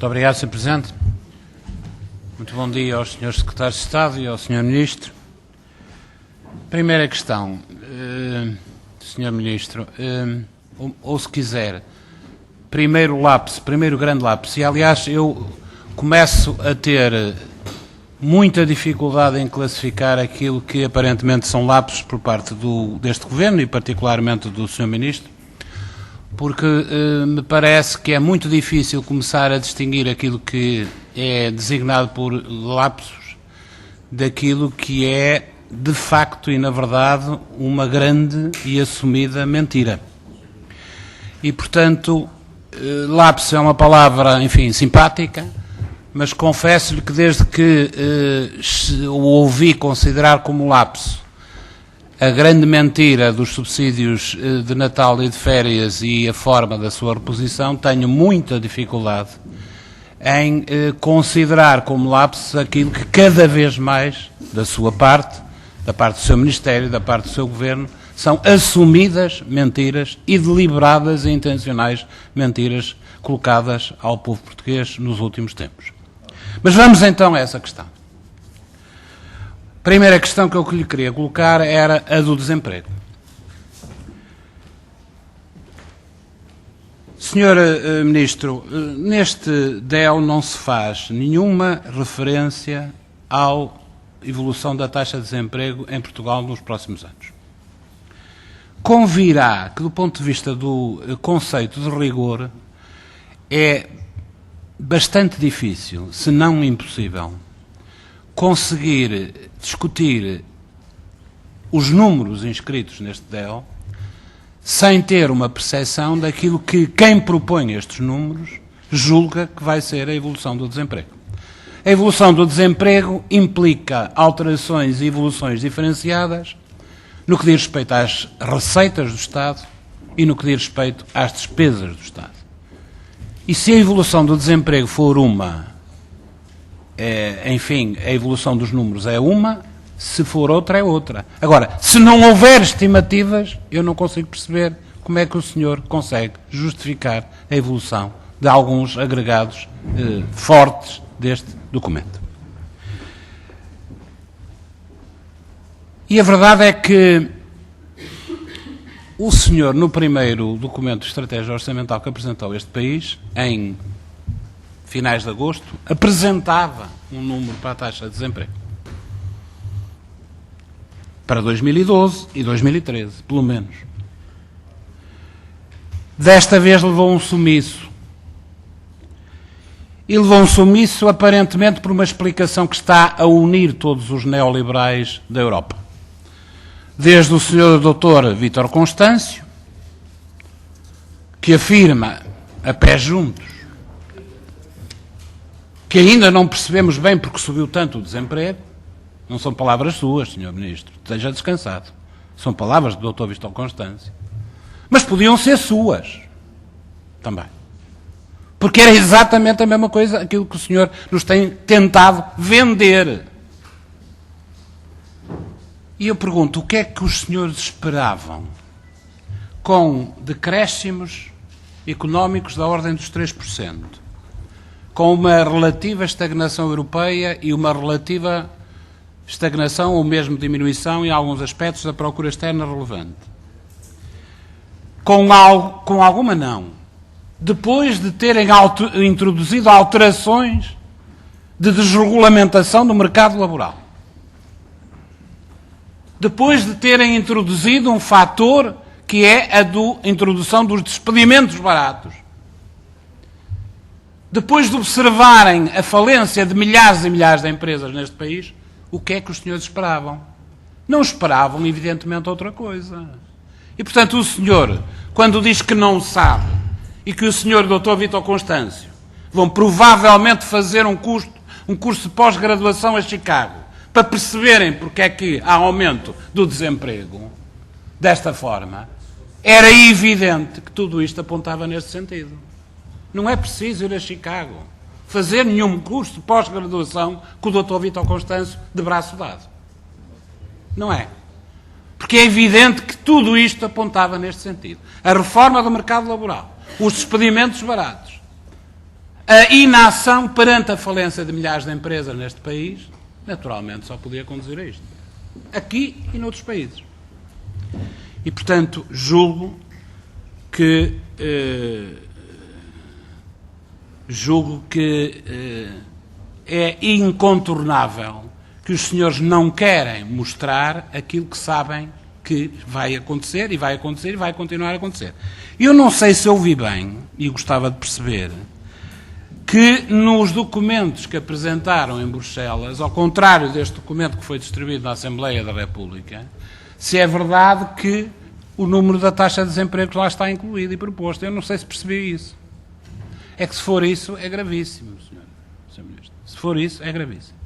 Muito obrigado, Sr. Presidente. Muito bom dia aos Srs. Secretários de Estado e ao Sr. Ministro. Primeira questão, Sr. Ministro, ou se quiser, primeiro grande lapso, e aliás eu começo a ter muita dificuldade em classificar aquilo que aparentemente são lapsos por parte deste Governo e particularmente do Sr. Ministro, porque me parece que é muito difícil começar a distinguir aquilo que é designado por lapsos daquilo que é, de facto e na verdade, uma grande e assumida mentira. E, portanto, lapso é uma palavra, enfim, simpática, mas confesso-lhe que desde que o ouvi considerar como lapso a grande mentira dos subsídios de Natal e de férias e a forma da sua reposição, tenho muita dificuldade em considerar como lapso aquilo que cada vez mais, da sua parte, da parte do seu Ministério, da parte do seu Governo, são assumidas mentiras e deliberadas e intencionais mentiras colocadas ao povo português nos últimos tempos. Mas vamos então a essa questão. A primeira questão que eu lhe queria colocar era a do desemprego. Senhor Ministro, neste DEL não se faz nenhuma referência à evolução da taxa de desemprego em Portugal nos próximos anos. Convirá que, do ponto de vista do conceito de rigor, é bastante difícil, se não impossível, conseguir discutir os números inscritos neste DEL sem ter uma percepção daquilo que quem propõe estes números julga que vai ser a evolução do desemprego. A evolução do desemprego implica alterações e evoluções diferenciadas no que diz respeito às receitas do Estado e no que diz respeito às despesas do Estado. E se a evolução do desemprego for enfim, a evolução dos números é uma, se for outra é outra. Agora, se não houver estimativas, eu não consigo perceber como é que o senhor consegue justificar a evolução de alguns agregados fortes deste documento. E a verdade é que o senhor, no primeiro documento de estratégia orçamental que apresentou a este país, em finais de agosto, apresentava um número para a taxa de desemprego. Para 2012 e 2013, pelo menos. Desta vez levou um sumiço. E levou um sumiço aparentemente por uma explicação que está a unir todos os neoliberais da Europa. Desde o Sr. Dr. Vítor Constâncio, que afirma, a pé juntos, que ainda não percebemos bem porque subiu tanto o desemprego. Não são palavras suas, Sr. Ministro, esteja descansado. São palavras do Dr. Vítor Constâncio. Mas podiam ser suas também. Porque era exatamente a mesma coisa aquilo que o senhor nos tem tentado vender. E eu pergunto, o que é que os senhores esperavam com decréscimos económicos da ordem dos 3%, com uma relativa estagnação europeia e uma relativa estagnação ou mesmo diminuição em alguns aspectos da procura externa relevante? Com alguma não. Depois de terem introduzido alterações de desregulamentação do mercado laboral. Depois de terem introduzido um fator que é a introdução dos despedimentos baratos. Depois de observarem a falência de milhares e milhares de empresas neste país, o que é que os senhores esperavam? Não esperavam, evidentemente, outra coisa. E, portanto, o senhor, quando diz que não sabe, e que o senhor Dr. Vítor Constâncio vão provavelmente fazer um curso de pós-graduação a Chicago, para perceberem porque é que há aumento do desemprego, desta forma, era evidente que tudo isto apontava nesse sentido. Não é preciso ir a Chicago fazer nenhum curso de pós-graduação com o Dr. Vítor Constâncio de braço dado. Não é? Porque é evidente que tudo isto apontava neste sentido. A reforma do mercado laboral, os despedimentos baratos, a inação perante a falência de milhares de empresas neste país, naturalmente só podia conduzir a isto. Aqui e noutros países. E, portanto, julgo que é incontornável que os senhores não querem mostrar aquilo que sabem que vai acontecer, e vai acontecer, e vai continuar a acontecer. Eu não sei se ouvi bem, e gostava de perceber, que nos documentos que apresentaram em Bruxelas, ao contrário deste documento que foi distribuído na Assembleia da República, se é verdade que o número da taxa de desemprego lá está incluído e proposto. Eu não sei se percebi isso. É que se for isso, é gravíssimo, Sr. Ministro. Se for isso, é gravíssimo.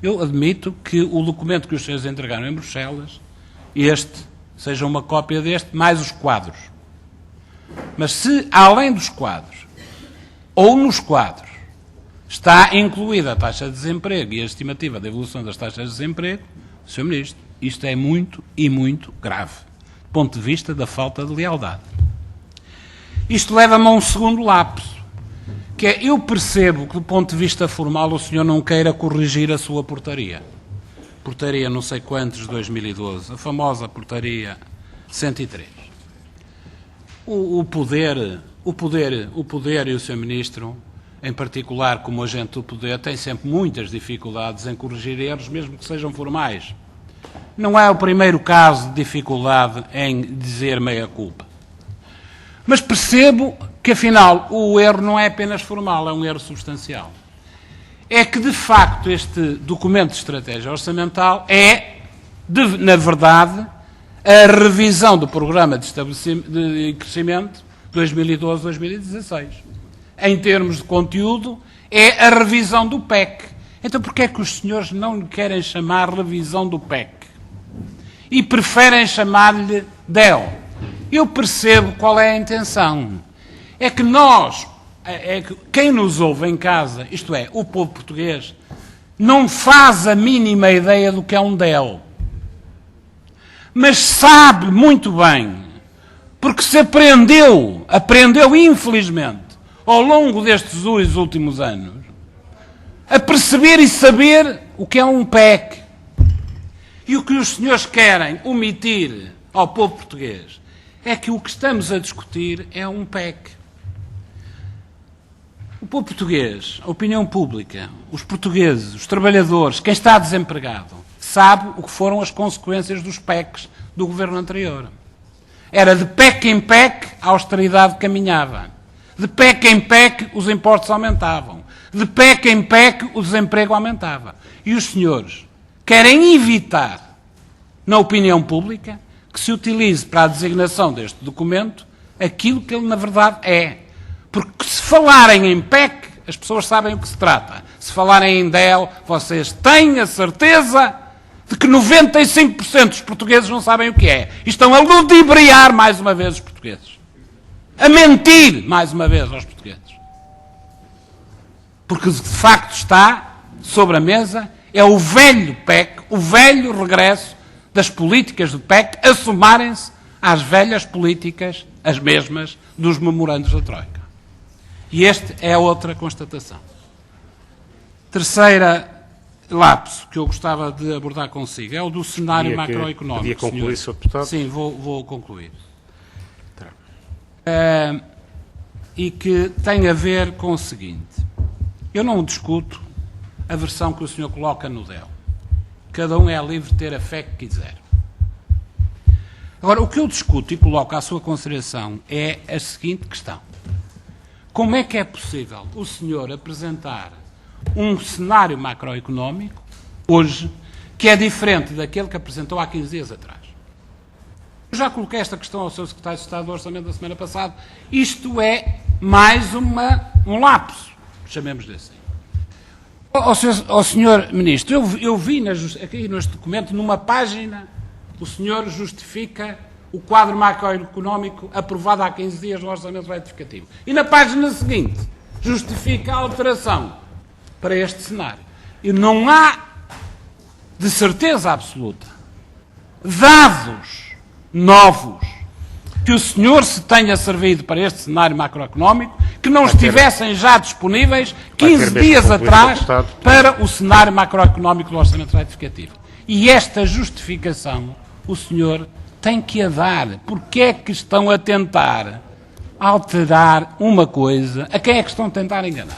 Eu admito que o documento que os senhores entregaram em Bruxelas, este, seja uma cópia deste, mais os quadros. Mas se, além dos quadros, ou nos quadros, está incluída a taxa de desemprego e a estimativa da evolução das taxas de desemprego, Sr. Ministro, isto é muito e muito grave, do ponto de vista da falta de lealdade. Isto leva-me a um segundo lapso, que é, eu percebo que, do ponto de vista formal, o senhor não queira corrigir a sua portaria. Portaria não sei quantos de 2012, a famosa portaria 103. O poder e o Sr. Ministro, em particular como agente do poder, tem sempre muitas dificuldades em corrigir erros, mesmo que sejam formais. Não é o primeiro caso de dificuldade em dizer meia-culpa. Mas percebo que, afinal, o erro não é apenas formal, é um erro substancial. É que, de facto, este documento de estratégia orçamental é, na verdade, a revisão do Programa de Crescimento 2012-2016. Em termos de conteúdo, é a revisão do PEC. Então, porquê é que os senhores não lhe querem chamar revisão do PEC? E preferem chamar-lhe DEL? Eu percebo qual é a intenção. É que quem nos ouve em casa, isto é, o povo português, não faz a mínima ideia do que é um DEL. Mas sabe muito bem, porque se aprendeu infelizmente, ao longo destes últimos anos, a perceber e saber o que é um PEC. E o que os senhores querem omitir ao povo português é que o que estamos a discutir é um PEC. O povo português, a opinião pública, os portugueses, os trabalhadores, quem está desempregado, sabe o que foram as consequências dos PECs do governo anterior. Era de PEC em PEC a austeridade caminhava. De PEC em PEC os impostos aumentavam. De PEC em PEC o desemprego aumentava. E os senhores querem evitar, na opinião pública, que se utilize para a designação deste documento aquilo que ele na verdade é. Porque se falarem em PEC, as pessoas sabem o que se trata. Se falarem em DEL, vocês têm a certeza de que 95% dos portugueses não sabem o que é. E estão a ludibriar mais uma vez os portugueses. A mentir mais uma vez aos portugueses. Porque de facto está sobre a mesa, é o velho PEC, o velho regresso das políticas do PEC a somarem-se às velhas políticas, as mesmas, dos memorandos da Troika. E esta é a outra constatação. Terceira lapso que eu gostava de abordar consigo é o do cenário macroeconómico. Podia concluir, Sr. Deputado? Sim, vou concluir. E que tem a ver com o seguinte. Eu não discuto a versão que o senhor coloca no DEL. Cada um é livre de ter a fé que quiser. Agora, o que eu discuto e coloco à sua consideração é a seguinte questão. Como é que é possível o senhor apresentar um cenário macroeconómico, hoje, que é diferente daquele que apresentou há 15 dias atrás? Eu já coloquei esta questão ao Sr. Secretário de Estado do Orçamento da semana passada. Isto é mais um lapso, chamemos-lhe assim. Ao Sr. Ministro, eu vi aqui neste documento, numa página, o senhor justifica o quadro macroeconómico aprovado há 15 dias no Orçamento Retificativo. E na página seguinte, justifica a alteração para este cenário. E não há, de certeza absoluta, dados novos que o senhor se tenha servido para este cenário macroeconómico que que não estivessem já disponíveis 15 dias atrás para o cenário macroeconómico do orçamento retificativo. E esta justificação o senhor tem que a dar. Porque é que estão a tentar alterar uma coisa? A quem é que estão a tentar enganar?